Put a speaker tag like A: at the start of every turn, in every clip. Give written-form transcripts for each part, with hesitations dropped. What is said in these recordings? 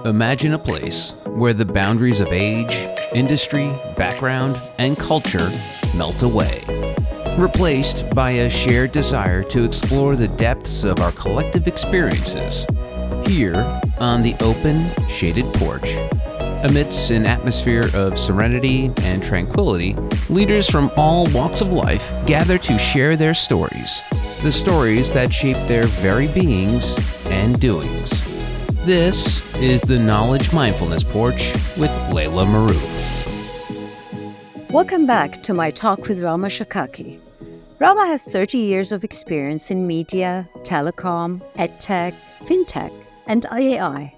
A: Imagine a place where the boundaries of age, industry, background, and culture melt away, replaced by a shared desire to explore the depths of our collective experiences. Here, on the open, shaded porch, amidst an atmosphere of serenity and tranquility, leaders from all walks of life gather to share their stories, the stories that shape their very beings and doings. This is the Knowledge Mindfulness Porch with Layla Maroof.
B: Welcome back to my talk with Rama Chakaki. Rama has 30 years of experience in media, telecom, edtech, fintech, and AI,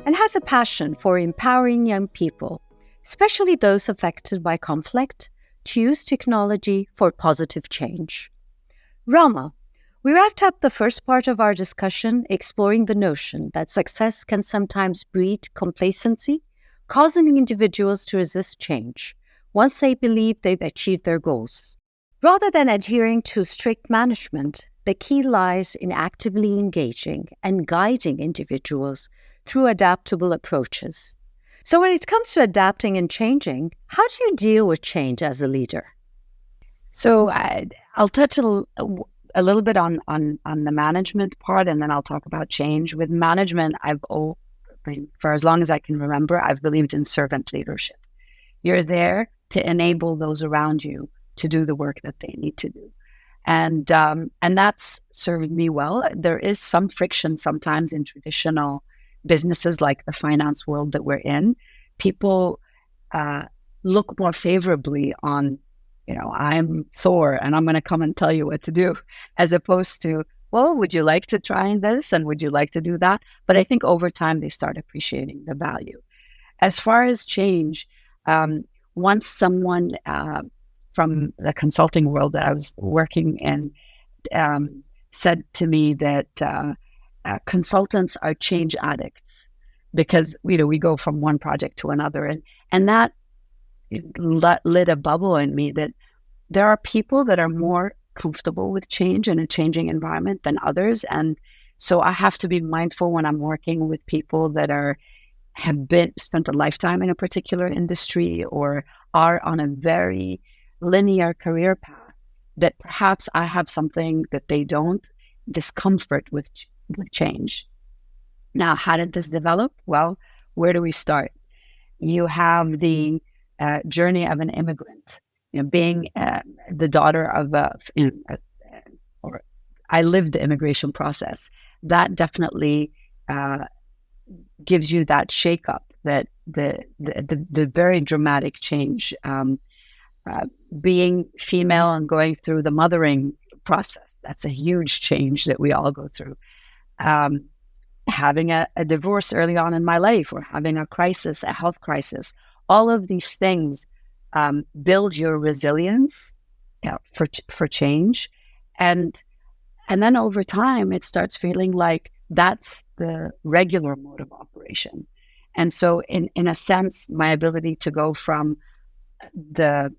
B: and has a passion for empowering young people, especially those affected by conflict, to use technology for positive change. Rama, we wrapped up the first part of our discussion exploring the notion that success can sometimes breed complacency, causing individuals to resist change once they believe they've achieved their goals. Rather than adhering to strict management, the key lies in actively engaging and guiding individuals through adaptable approaches. So when it comes to adapting and changing, how do you deal with change as a leader?
C: So I'll touch a little bit on the management part, and then I'll talk about change. With management, for as long as I can remember, I've believed in servant leadership. You're there to enable those around you to do the work that they need to do. And that's served me well. There is some friction sometimes in traditional businesses like the finance world that we're in. People look more favorably on, I'm Thor and I'm going to come and tell you what to do, as opposed to, well, would you like to try this and would you like to do that? But I think over time they start appreciating the value. As far as change, once someone from the consulting world that I was working in said to me that consultants are change addicts because we go from one project to another, and that lit a bubble in me that there are people that are more comfortable with change in a changing environment than others, and so I have to be mindful when I'm working with people that have spent a lifetime in a particular industry or are on a very linear career path, that perhaps I have something that they don't, discomfort with change. Now, how did this develop? Well, where do we start? You have the journey of an immigrant, being the daughter of I lived the immigration process. That definitely gives you that shakeup, that the very dramatic change. Being female and going through the mothering process, that's a huge change that we all go through. Having a divorce early on in my life, or having a crisis, a health crisis, all of these things build your resilience for change. And then over time, it starts feeling like that's the regular mode of operation. And so in a sense, my ability to go from the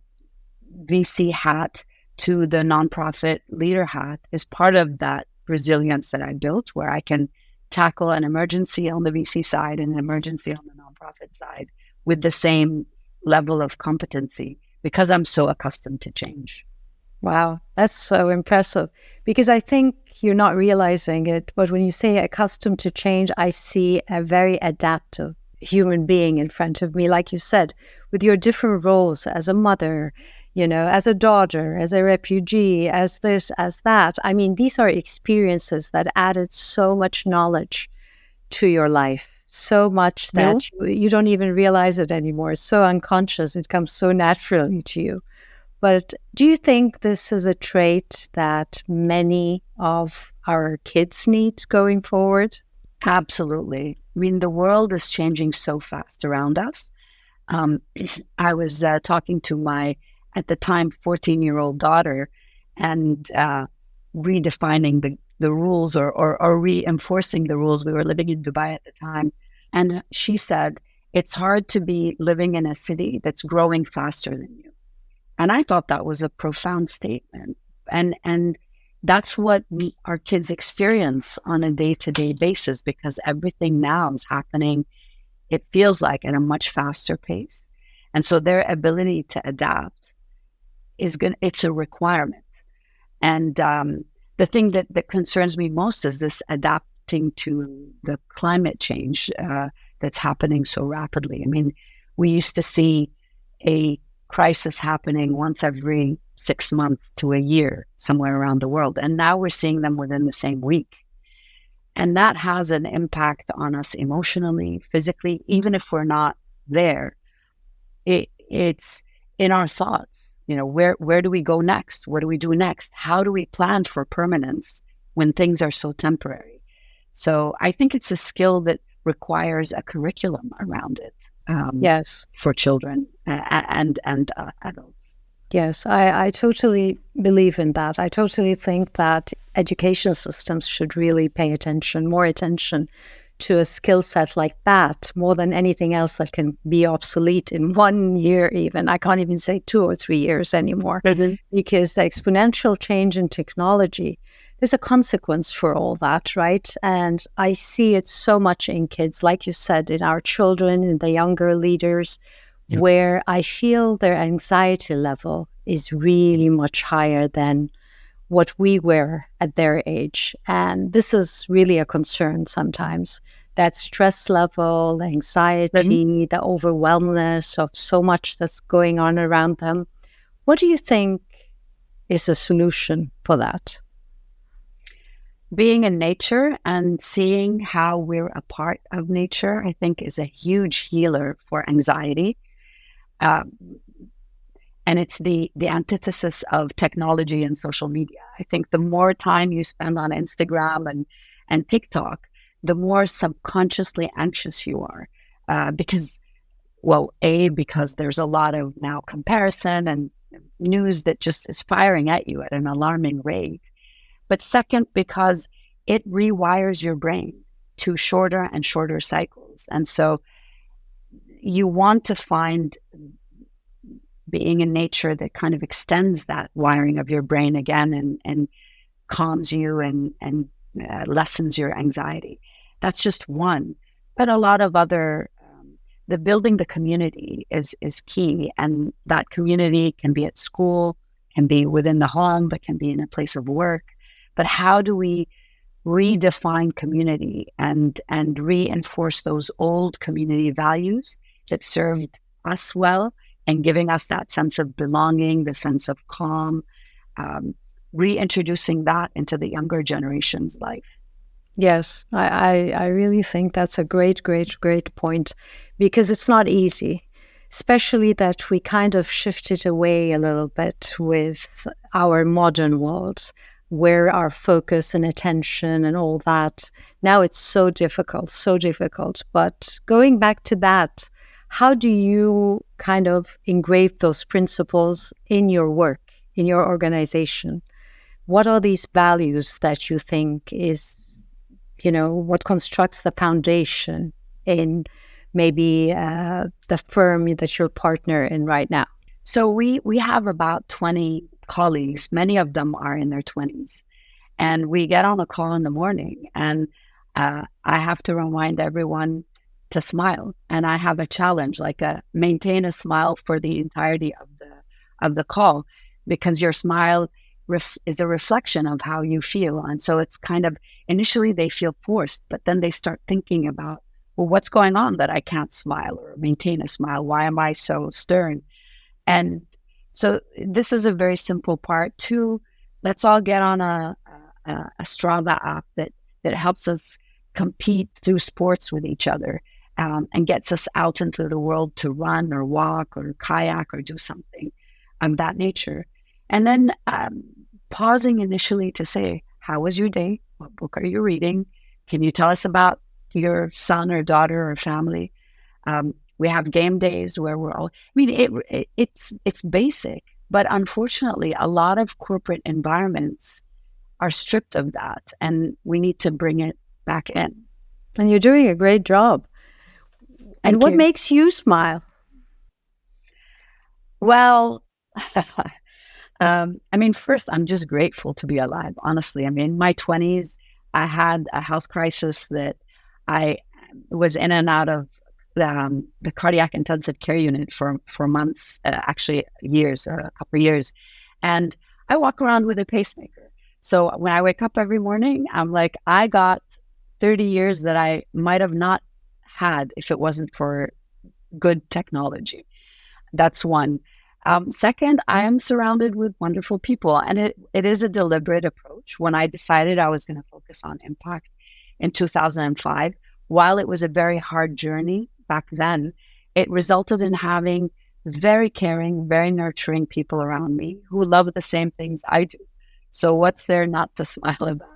C: VC hat to the nonprofit leader hat is part of that resilience that I built, where I can tackle an emergency on the VC side and an emergency on the nonprofit side with the same level of competency because I'm so accustomed to change.
B: Wow, that's so impressive, because I think you're not realizing it, but when you say accustomed to change, I see a very adaptive human being in front of me, like you said, with your different roles as a mother, as a daughter, as a refugee, as this, as that. I mean, these are experiences that added so much knowledge to your life, so much that you don't even realize it anymore. It's so unconscious. It comes so naturally to you. But do you think this is a trait that many of our kids need going forward?
C: Absolutely. I mean, the world is changing so fast around us. I was talking to my, at the time, 14-year-old daughter and redefining the rules or reinforcing the rules. We were living in Dubai at the time. And she said, it's hard to be living in a city that's growing faster than you. And I thought that was a profound statement. And that's what our kids experience on a day-to-day basis, because everything now is happening it feels like, at a much faster pace. And so their ability to adapt it's a requirement. And the thing that concerns me most is this adapting to the climate change that's happening so rapidly. I mean, we used to see a crisis happening once every 6 months to a year somewhere around the world. And now we're seeing them within the same week. And that has an impact on us emotionally, physically, even if we're not there. It's in our thoughts. Where do we go next? What do we do next? How do we plan for permanence when things are so temporary? So I think it's a skill that requires a curriculum around it.
B: Yes,
C: for children and adults.
B: Yes, I totally believe in that. I totally think that education systems should really pay more attention to a skill set like that, more than anything else that can be obsolete in 1 year even. I can't even say 2 or 3 years anymore, because the exponential change in technology, there's a consequence for all that, right? And I see it so much in kids, like you said, in our children, in the younger leaders, where I feel their anxiety level is really much higher than what we were at their age. And this is really a concern sometimes. That stress level, the anxiety, the overwhelmness of so much that's going on around them. What do you think is a solution for that?
C: Being in nature and seeing how we're a part of nature, I think, is a huge healer for anxiety. And it's the antithesis of technology and social media. I think the more time you spend on Instagram and TikTok, the more subconsciously anxious you are. Because there's a lot of now comparison and news that just is firing at you at an alarming rate. But second, because it rewires your brain to shorter and shorter cycles. And so you want to find being in nature that kind of extends that wiring of your brain again and calms you and lessens your anxiety. That's just one. But a lot of other, the building the community is key. And that community can be at school, can be within the home, but can be in a place of work. But how do we redefine community and reinforce those old community values that served us well and giving us that sense of belonging, the sense of calm, reintroducing that into the younger generation's life?
B: Yes, I really think that's a great point, because it's not easy, especially that we kind of shifted away a little bit with our modern world, where our focus and attention and all that. Now it's so difficult. But going back to that, how do you kind of engrave those principles in your work, in your organization? What are these values that you think is, what constructs the foundation in maybe the firm that you're partner in right now?
C: So we have about 20 colleagues. Many of them are in their 20s. And we get on a call in the morning, and I have to remind everyone to smile. And I have a challenge, like maintain a smile for the entirety of the call, because your smile is a reflection of how you feel. And so it's kind of, initially they feel forced, but then they start thinking about, well, what's going on that I can't smile or maintain a smile? Why am I so stern? And so this is a very simple part. 2, let's all get on a Strava app that helps us compete through sports with each other, and gets us out into the world to run or walk or kayak or do something of that nature. And then pausing initially to say, how was your day? What book are you reading? Can you tell us about your son or daughter or family? We have game days where we're all, it's basic, but unfortunately, a lot of corporate environments are stripped of that, and we need to bring it back in.
B: And you're doing a great job. And what makes you smile?
C: Well, first, I'm just grateful to be alive, honestly. In my 20s, I had a health crisis that I was in and out of the cardiac intensive care unit for months, actually years, or a couple of years. And I walk around with a pacemaker. So when I wake up every morning, I'm like, I got 30 years that I might have not had if it wasn't for good technology. That's one. Second, I am surrounded with wonderful people, and it is a deliberate approach. When I decided I was going to focus on impact in 2005, while it was a very hard journey back then, it resulted in having very caring, very nurturing people around me who love the same things I do. So what's there not to smile about?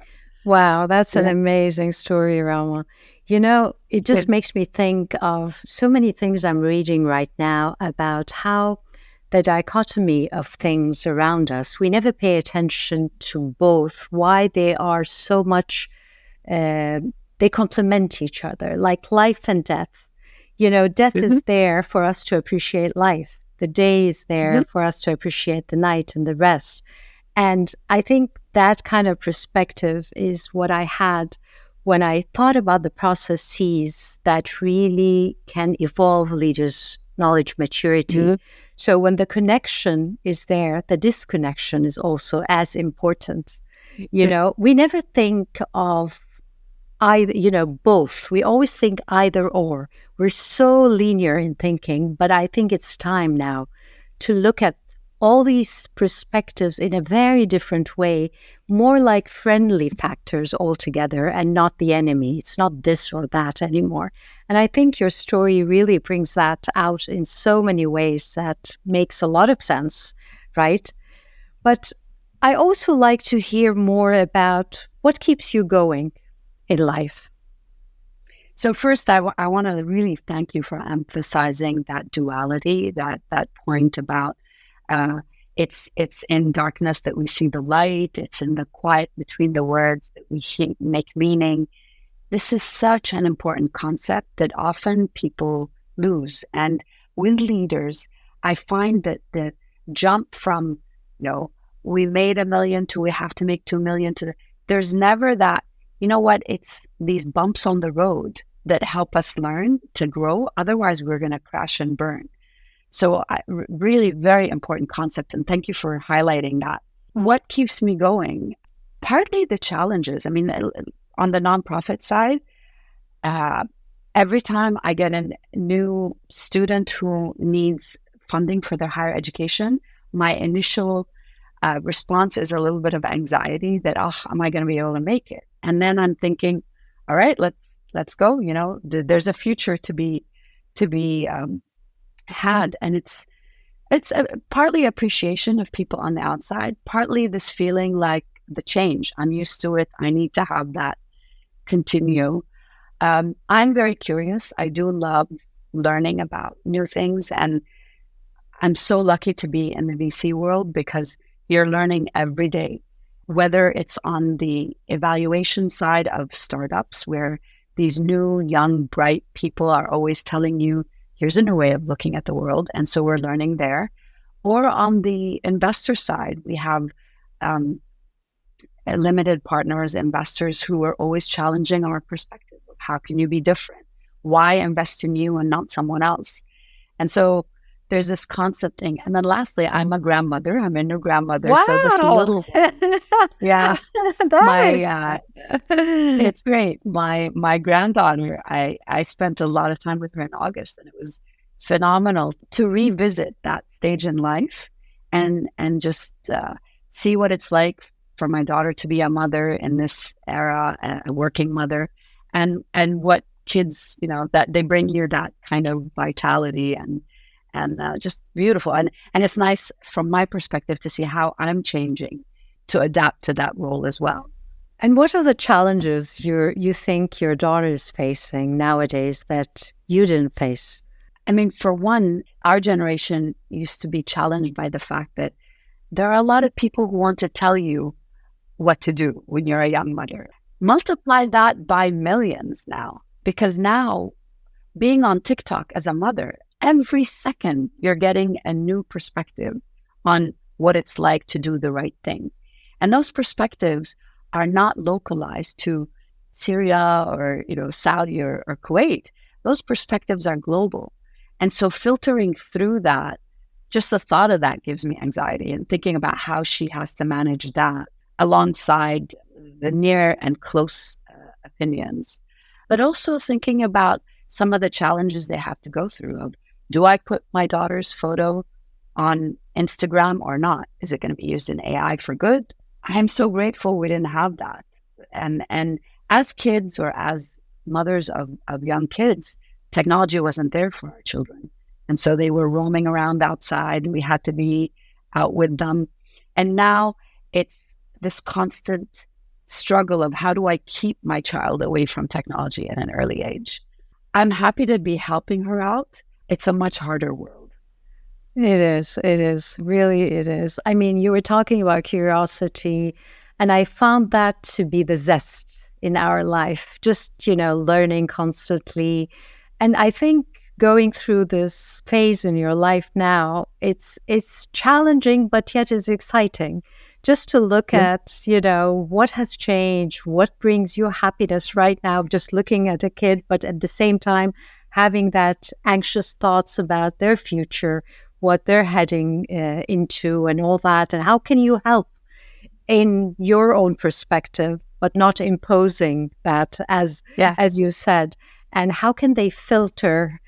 B: Wow, that's an
C: Yeah.
B: amazing story, Rama. You know, it just
C: Good.
B: makes me think of so many things I'm reading right now about how the dichotomy of things around us, we never pay attention to both, why they are so much, they complement each other, like life and death. You know, death is there for us to appreciate life. The day is there for us to appreciate the night and the rest. And I think that kind of perspective is what I had when I thought about the processes that really can evolve leaders' knowledge maturity. So when the connection is there, the disconnection is also as important. You know, we never think of either, you know, both. We always think either or. We're so linear in thinking, but I think it's time now to look at all these perspectives in a very different way, more like friendly factors altogether and not the enemy. It's not this or that anymore. And I think your story really brings that out in so many ways that makes a lot of sense, right? But I also like to hear more about what keeps you going in life.
C: So first, I want to really thank you for emphasizing that duality, that point about it's in darkness that we see the light. It's in the quiet between the words that we make meaning. This is such an important concept that often people lose. And with leaders, I find that the jump from, we made 1 million to we have to make 2 million there's never that, it's these bumps on the road that help us learn to grow. Otherwise, we're going to crash and burn. So really very important concept. And thank you for highlighting that. What keeps me going? Partly the challenges. I mean, on the nonprofit side, every time I get a new student who needs funding for their higher education, my initial response is a little bit of anxiety that, am I going to be able to make it? And then I'm thinking, all right, let's go. There's a future to be had, and it's partly appreciation of people on the outside, partly this feeling like the change. I'm used to it. I need to have that continue. I'm very curious. I do love learning about new things, and I'm so lucky to be in the VC world because you're learning every day, whether it's on the evaluation side of startups where these new, young, bright people are always telling you, here's a new way of looking at the world. And so we're learning there. Or on the investor side, we have limited partners, investors who are always challenging our perspective of how can you be different? Why invest in you and not someone else? And so there's this constant thing. And then lastly, I'm a grandmother. I'm a new grandmother.
B: Wow.
C: So this little, yeah, it's great. My granddaughter, I spent a lot of time with her in August, and it was phenomenal to revisit that stage in life and just see what it's like for my daughter to be a mother in this era, a working mother, and what kids, that they bring you that kind of vitality and just beautiful. And it's nice from my perspective to see how I'm changing to adapt to that role as well.
B: And what are the challenges you think your daughter is facing nowadays that you didn't face?
C: I mean, for one, our generation used to be challenged by the fact that there are a lot of people who want to tell you what to do when you're a young mother. Multiply that by millions now, because now being on TikTok as a mother, every second you're getting a new perspective on what it's like to do the right thing. And those perspectives are not localized to Syria or, Saudi or Kuwait. those perspectives are global. And so filtering through that, just the thought of that gives me anxiety, and thinking about how she has to manage that alongside the near and close opinions, but also thinking about some of the challenges they have to go through of, do I put my daughter's photo on Instagram or not? Is it going to be used in AI for good? I'm so grateful we didn't have that. And as kids or as mothers of young kids, technology wasn't there for our children. And so they were roaming around outside. We had to be out with them. And now it's this constant struggle of, how do I keep my child away from technology at an early age? I'm happy to be helping her out. It's a much harder world.
B: It is. It is. Really, it is. I mean, you were talking about curiosity, and I found that to be the zest in our life, just, learning constantly. And I think going through this phase in your life now, it's challenging, but yet it's exciting. Just to look at, what has changed, what brings you happiness right now, just looking at a kid, but at the same time, having that anxious thoughts about their future, what they're heading into and all that. And how can you help in your own perspective, but not imposing that, as you said? And how can they filter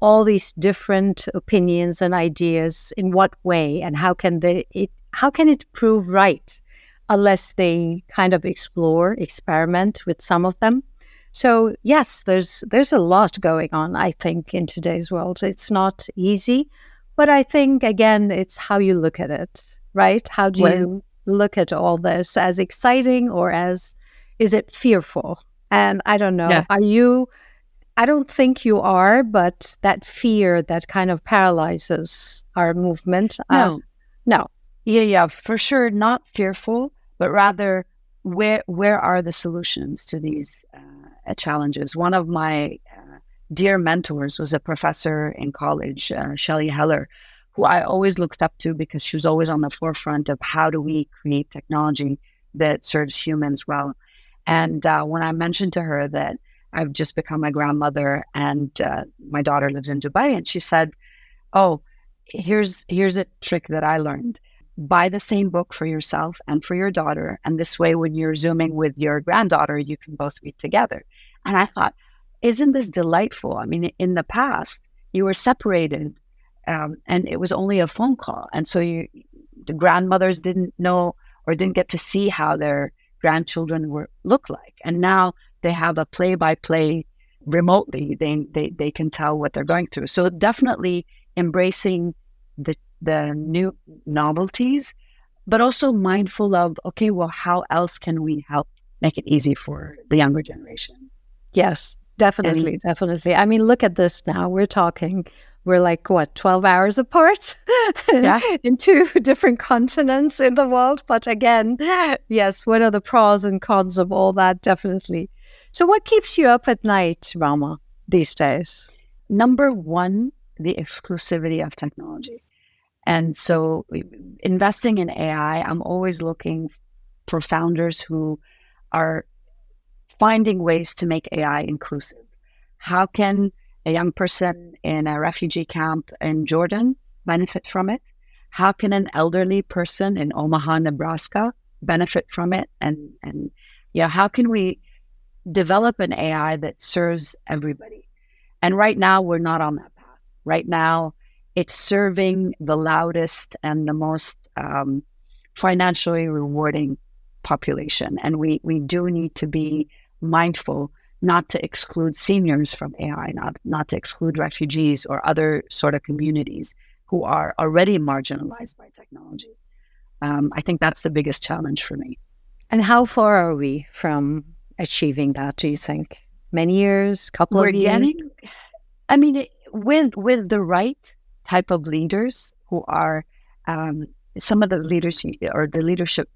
B: all these different opinions and ideas in what way? And how can it prove right unless they kind of experiment with some of them? So yes, there's a lot going on, I think, in today's world. It's not easy, but I think, again, it's how you look at it, right? How do you look at all this? As exciting, or is it fearful? And I don't know, I don't think you are, but that fear that kind of paralyzes our movement.
C: No.
B: No.
C: Yeah, for sure. Not fearful, but rather, where are the solutions to these challenges? One of my dear mentors was a professor in college, Shelley Heller, who I always looked up to because she was always on the forefront of, how do we create technology that serves humans well? And when I mentioned to her that I've just become a grandmother and my daughter lives in Dubai, and she said, "Oh, here's a trick that I learned. Buy the same book for yourself and for your daughter, and this way, when you're Zooming with your granddaughter, you can both read together." And I thought, isn't this delightful? I mean, in the past, you were separated, and it was only a phone call, and so the grandmothers didn't know or didn't get to see how their grandchildren look like, and now they have a play-by-play remotely. They can tell what they're going through. So definitely embracing the new novelties, but also mindful of, okay, well, how else can we help make it easy for the younger generation?
B: Yes, definitely. I mean, look at this now. We're like, 12 hours apart in two different continents in the world. But again, yes, what are the pros and cons of all that? Definitely. So what keeps you up at night, Rama, these days?
C: Number one, the exclusivity of technology. And so investing in AI, I'm always looking for founders who are finding ways to make AI inclusive. How can a young person in a refugee camp in Jordan benefit from it? How can an elderly person in Omaha, Nebraska benefit from it? And how can we develop an AI that serves everybody? And right now, we're not on that path. Right now, it's serving the loudest and the most financially rewarding population. And we do need to be mindful not to exclude seniors from AI, not to exclude refugees or other sort of communities who are already marginalized by technology. I think that's the biggest challenge for me.
B: And how far are we from achieving that, do you think? Many years, couple of years?
C: With the right type of leaders who are some of the leaders or the leadership,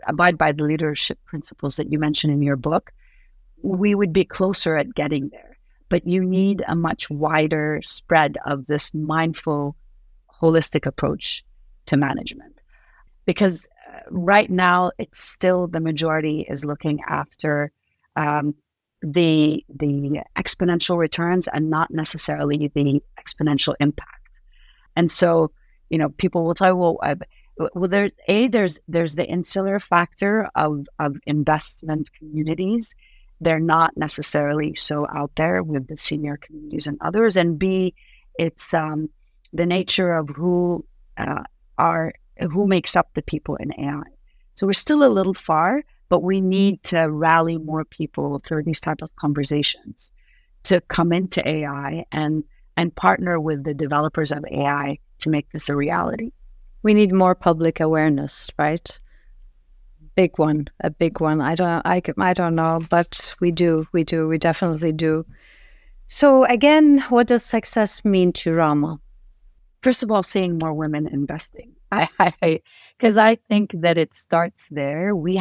C: abide by the leadership principles that you mentioned in your book, we would be closer at getting there. But you need a much wider spread of this mindful, holistic approach to management. Because right now, it's still the majority is looking after the exponential returns and not necessarily the exponential impact. And so, people will tell you, there's the insular factor of investment communities. They're not necessarily so out there with the senior communities and others. And B, it's the nature of who makes up the people in AI. So we're still a little far, but we need to rally more people through these type of conversations to come into AI and partner with the developers of AI to make this a reality.
B: We need more public awareness, right? A big one. I don't know, but we definitely do. So again, what does success mean to Rama?
C: First of all, seeing more women investing. Because I think that it starts there. We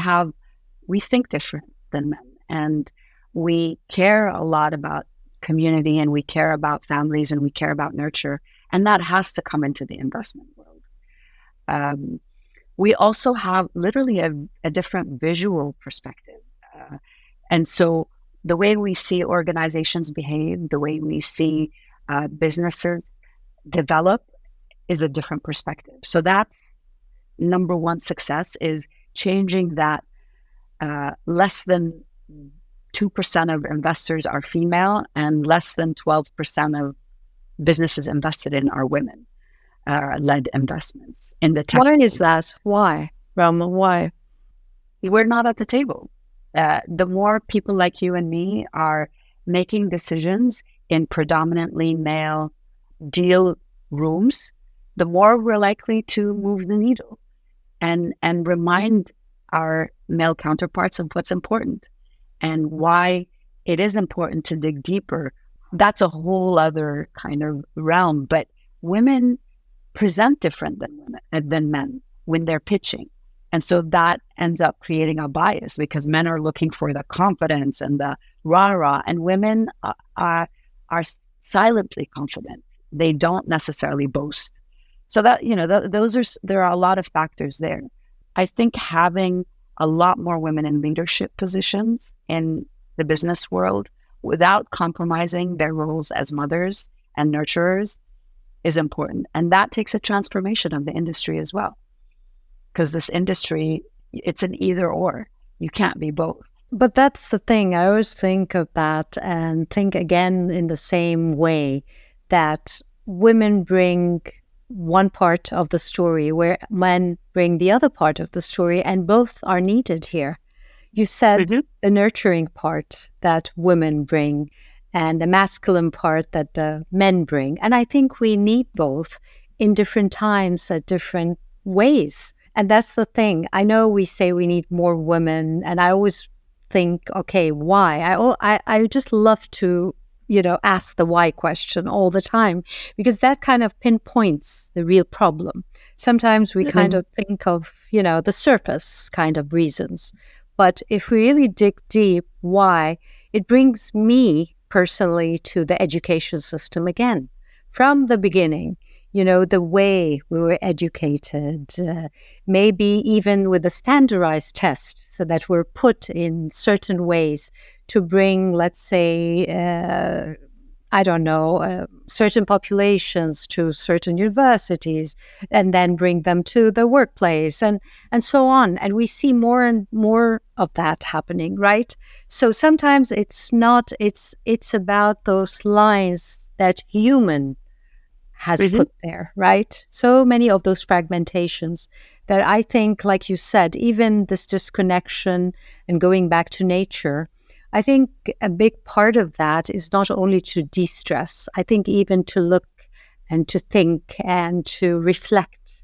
C: think different than men, and we care a lot about community, and we care about families, and we care about nurture, and that has to come into the investment world. We also have literally a different visual perspective, and so the way we see organizations behave, the way we see businesses develop, is a different perspective. So that's number one success, is changing that. Less than 2% of investors are female, and less than 12% of businesses invested in are women led investments in the tech.
B: Why is that? Why, Rama? Why?
C: We're not at the table. The more people like you and me are making decisions in predominantly male deal rooms, the more we're likely to move the needle and remind our male counterparts of what's important and why it is important to dig deeper. That's a whole other kind of realm. But women present different than men when they're pitching. And so that ends up creating a bias, because men are looking for the confidence and the rah-rah, and women are silently confident. They don't necessarily boast. So that, there are a lot of factors there. I think having a lot more women in leadership positions in the business world without compromising their roles as mothers and nurturers is important. And that takes a transformation of the industry as well. Because this industry, it's an either or. You can't be both.
B: But that's the thing. I always think of that and think again in the same way that women bring one part of the story where men bring the other part of the story, and both are needed here. You said the nurturing part that women bring and the masculine part that the men bring. And I think we need both in different times at different ways. And that's the thing. I know we say we need more women, and I always think, okay, why? I just love to, ask the why question all the time, because that kind of pinpoints the real problem. Sometimes we kind of think of, the surface kind of reasons. But if we really dig deep, why, it brings me personally to the education system again. From the beginning, the way we were educated, maybe even with a standardized test, so that we're put in certain ways to bring, let's say, certain populations to certain universities, and then bring them to the workplace and so on. And we see more and more of that happening, right? So sometimes it's about those lines that human has put there, right? So many of those fragmentations that I think, like you said, even this disconnection and going back to nature, I think a big part of that is not only to de-stress, I think even to look and to think and to reflect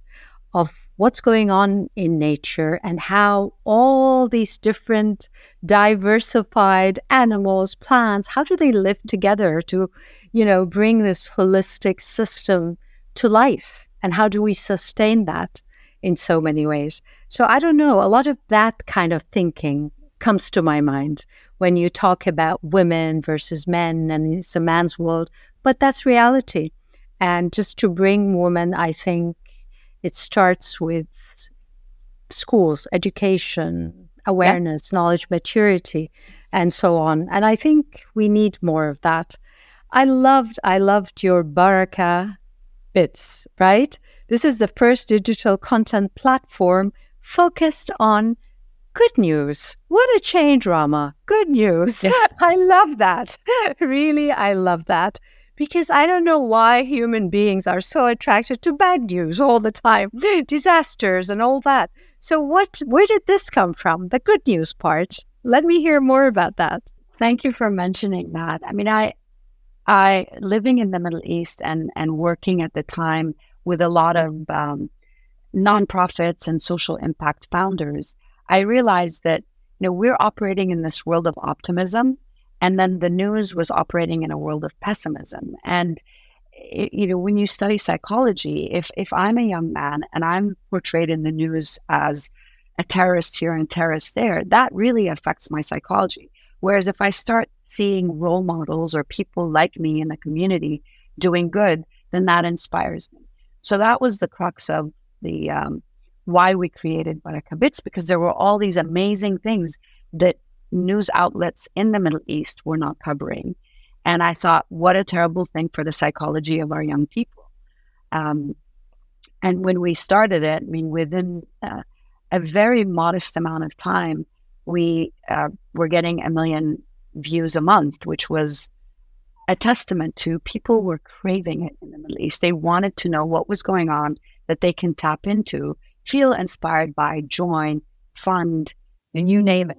B: of what's going on in nature and how all these different diversified animals, plants, how do they live together to, bring this holistic system to life? And how do we sustain that in so many ways? So I don't know, a lot of that kind of thinking comes to my mind when you talk about women versus men, and it's a man's world, but that's reality. And just to bring women, I think it starts with schools, education, awareness, knowledge, maturity. and so on. And I think we need more of that. I loved your Baraka bits, right? This is the first digital content platform focused on good news. What a change, Rama. Good news.
C: Yeah.
B: I love that. Really, I love that. Because I don't know why human beings are so attracted to bad news all the time, disasters and all that. So where did this come from? The good news part. Let me hear more about that.
C: Thank you for mentioning that. I mean, I living in the Middle East and working at the time with a lot of nonprofits and social impact founders, I realized that we're operating in this world of optimism, and then the news was operating in a world of pessimism. And when you study psychology, if I'm a young man and I'm portrayed in the news as a terrorist here and terrorist there, that really affects my psychology. Whereas if I start seeing role models or people like me in the community doing good, then that inspires me. So that was the crux of the why we created Baraka Bits, because there were all these amazing things that news outlets in the Middle East were not covering. And I thought, what a terrible thing for the psychology of our young people. And when we started it, I mean, within a very modest amount of time, we were getting 1 million views a month, which was a testament to people were craving it in the Middle East. They wanted to know what was going on that they can tap into, feel inspired by, join, fund, and you name it.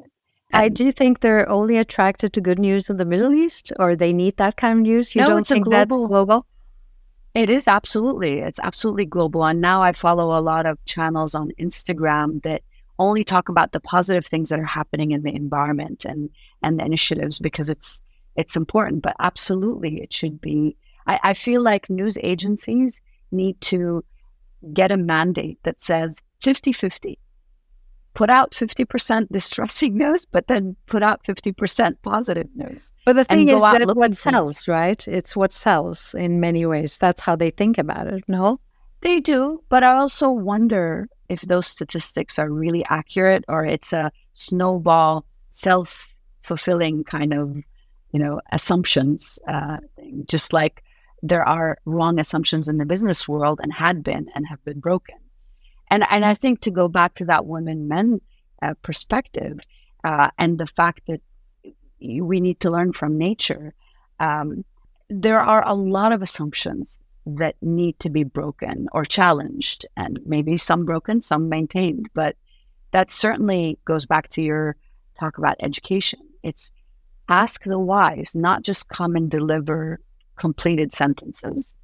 B: I do think they're only attracted to good news in the Middle East, or they need that kind of news. You don't think that's global?
C: It is absolutely. It's absolutely global. And now I follow a lot of channels on Instagram that only talk about the positive things that are happening in the environment and the initiatives, because it's important. But absolutely, it should be. I feel like news agencies need to get a mandate that says 50-50. Put out 50% distressing news, but then put out 50% positive news.
B: But the thing is that what sells, right? It's what sells in many ways. That's how they think about it, no?
C: They do, but I also wonder if those statistics are really accurate, or it's a snowball, self-fulfilling kind of, assumptions thing. Just like there are wrong assumptions in the business world and had been and have been broken. And I think, to go back to that women-men perspective, and the fact that we need to learn from nature, there are a lot of assumptions that need to be broken or challenged, and maybe some broken, some maintained. But that certainly goes back to your talk about education. It's ask the whys, not just come and deliver completed sentences.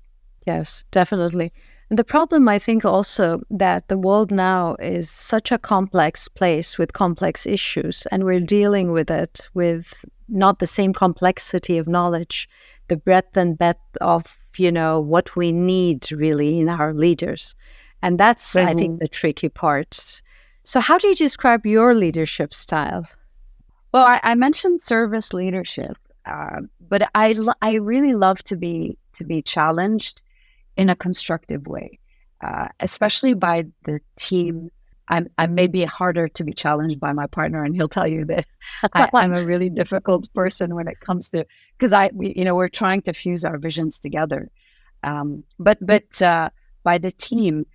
B: Yes, definitely. And the problem, I think, also that the world now is such a complex place with complex issues, and we're dealing with it with not the same complexity of knowledge, the breadth and depth of, what we need really in our leaders. And that's, I think, the tricky part. So how do you describe your leadership style?
C: Well, I mentioned service leadership, but I really love to be challenged in a constructive way, especially by the team. I may be harder to be challenged by my partner, and he'll tell you that I'm a really difficult person when it comes to, because we're trying to fuse our visions together. But by the team,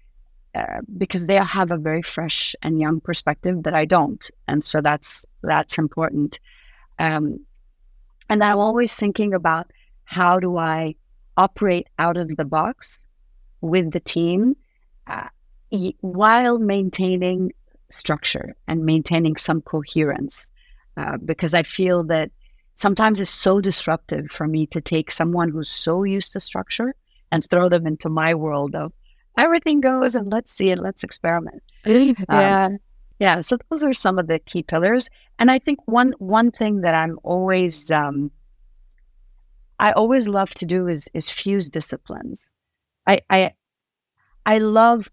C: because they have a very fresh and young perspective that I don't, and so that's important. And I'm always thinking about, how do I operate out of the box with the team while maintaining structure and maintaining some coherence, because I feel that sometimes it's so disruptive for me to take someone who's so used to structure and throw them into my world of everything goes and let's see it, let's experiment. Yeah. So those are some of the key pillars. And I think one thing that I always love to do is fuse disciplines. I love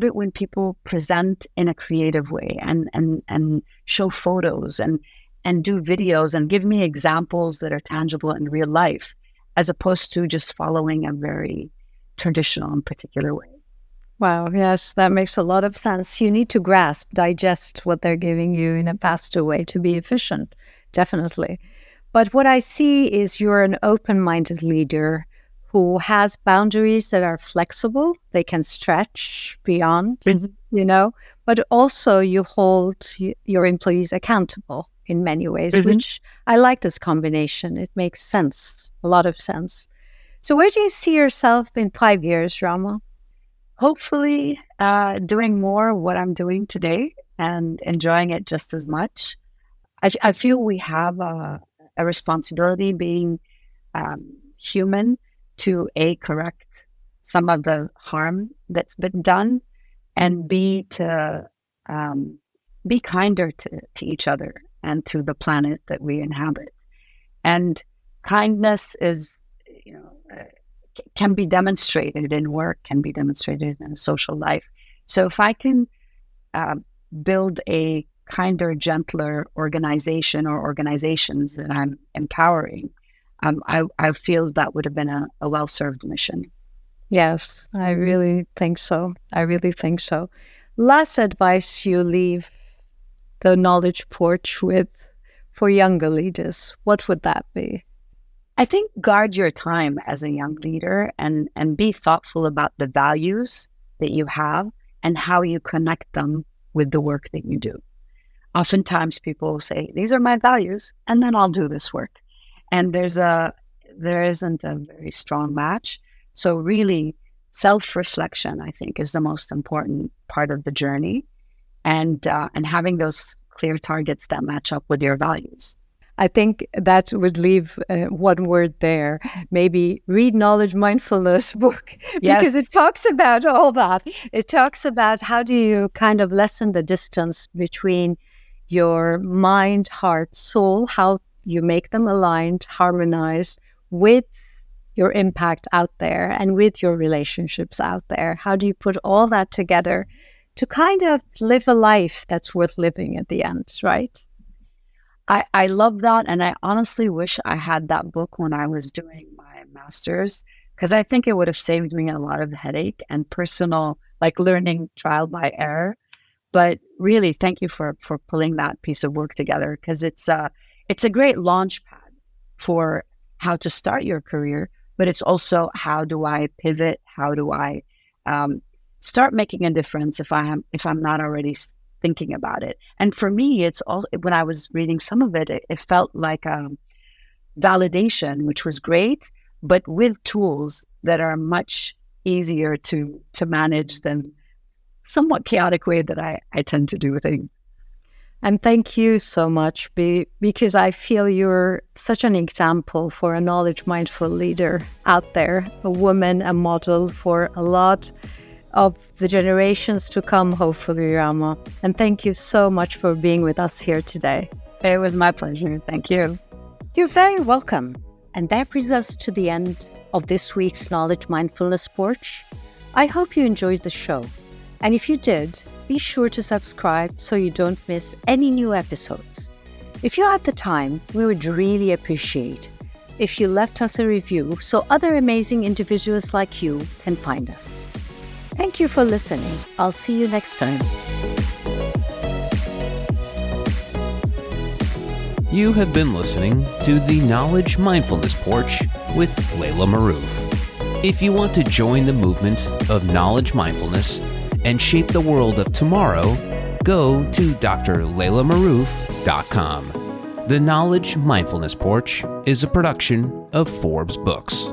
C: it when people present in a creative way and show photos and do videos and give me examples that are tangible in real life, as opposed to just following a very traditional and particular way.
B: Wow, yes, that makes a lot of sense. You need to digest what they're giving you in a faster way to be efficient. definitely. But what I see is you're an open-minded leader who has boundaries that are flexible. They can stretch beyond, but also you hold your employees accountable in many ways, which I like this combination. It makes sense, a lot of sense. So where do you see yourself in 5 years, Rama?
C: Hopefully doing more of what I'm doing today and enjoying it just as much. I feel we have a responsibility being human to correct some of the harm that's been done, and B, to be kinder to each other and to the planet that we inhabit. And kindness is, can be demonstrated in work, can be demonstrated in social life. So if I can build a kinder, gentler organization or organizations that I'm empowering, I feel that would have been a well-served mission.
B: Yes, I really think so. Last advice you leave the knowledge porch with for younger leaders, what would that be?
C: I think guard your time as a young leader and be thoughtful about the values that you have and how you connect them with the work that you do. Oftentimes people will say, these are my values, and then I'll do this work. And there isn't a very strong match. So really, self-reflection, I think, is the most important part of the journey, and having those clear targets that match up with your values.
B: I think that would leave one word there. Maybe read Knowledge Mindfulness book, because it talks about all that. It talks about how do you kind of lessen the distance between your mind, heart, soul, how you make them aligned, harmonized with your impact out there and with your relationships out there. How do you put all that together to kind of live a life that's worth living at the end, right?
C: I love that. And I honestly wish I had that book when I was doing my master's, because I think it would have saved me a lot of headache and personal, learning trial by error. But really, thank you for pulling that piece of work together, because it's a great launch pad for how to start your career, but it's also how do I pivot? How do I start making a difference if I'm not already thinking about it? And for me, it's all, when I was reading some of it, it felt like validation, which was great, but with tools that are much easier to manage than somewhat chaotic way that I tend to do things.
B: And thank you so much, because I feel you're such an example for a knowledge mindful leader out there, a woman, a model for a lot of the generations to come, hopefully, Rama. And thank you so much for being with us here today.
C: It was my pleasure. Thank you.
B: You're very welcome. And that brings us to the end of this week's Knowledge Mindfulness Porch. I hope you enjoyed the show. And if you did, be sure to subscribe so you don't miss any new episodes. If you have the time, we would really appreciate if you left us a review so other amazing individuals like you can find us. Thank you for listening. I'll see you next time.
A: You have been listening to the Knowledge Mindfulness Porch with Layla Marouf. If you want to join the movement of knowledge mindfulness and shape the world of tomorrow, go to drlaylamarouf.com. The Knowledge Mindfulness Porch is a production of Forbes Books.